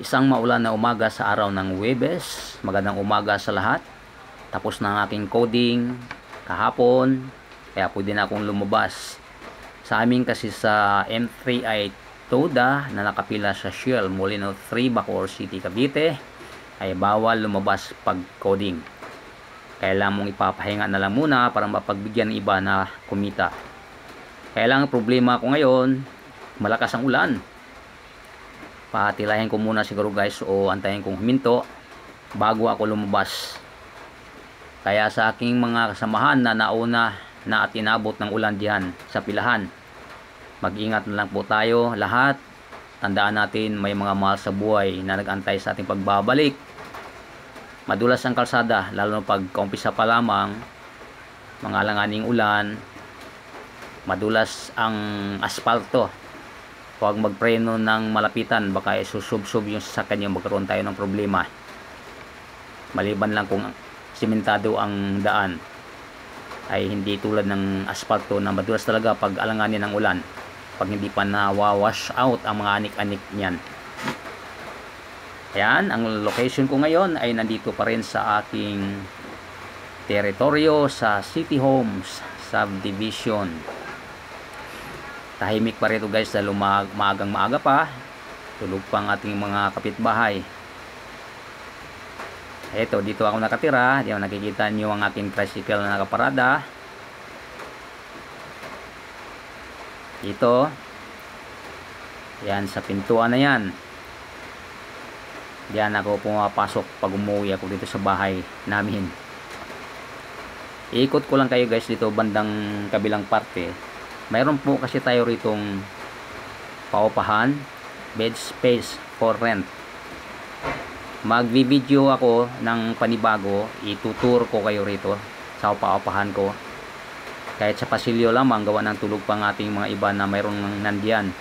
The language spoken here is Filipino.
Isang maulan na umaga sa araw ng Huwebes. Magandang umaga sa lahat. Tapos na ang aking coding kahapon, kaya pwede na akong lumabas. Sa amin kasi sa M3I Toda na nakapila sa Shell Molino 3, Bacoor City, Cavite, ay bawal lumabas pag coding. Kailangan mong ipapahinga na lang muna para mapagbigyan ng iba na kumita. Kaya lang problema ko ngayon, malakas ang ulan. Patilahin ko muna siguro guys, o antayin kong huminto bago ako lumabas. Kaya sa aking mga kasamahan na nauna na at inabot ng ulan diyan sa pilahan, mag-ingat na lang po tayo lahat. Tandaan natin, may mga mahal sa buhay na nag-antay sa ating pagbabalik. Madulas ang kalsada, lalo na pag kaumpisa pa lamang, mga alanganing ulan, madulas ang asfalto. Huwag magpreno ng malapitan, baka isusub-sub yung sasakyan nyo, magkaroon tayo ng problema. Maliban lang kung simentado ang daan, ay hindi tulad ng asfalto na madulas talaga pag alanganin ng ulan, pag hindi pa na-wash out ang mga anik-anik niyan. Ayan, ang location ko ngayon ay nandito pa rin sa aking teritoryo sa City Homes Subdivision. Tahimik pa rito guys, dahil maagang-maaga pa, tulog pa ang ating mga kapitbahay. Eto, dito ako nakatira. Diyan nakikita nyo ang aking tricycle na nakaparada. Dito. Yan, sa pintuan na yan. Diyan ako pumapasok pag umuwi ako dito sa bahay namin. Iikot ko lang kayo guys dito bandang kabilang parte. Mayroon po kasi tayo ritong paupahan, bed space for rent. Magvi-video ako ng panibago, itutur ko kayo rito sa paupahan ko. Kahit sa pasilyo lamang, gawa ng tulog pang ating mga iba na mayroong nandiyan.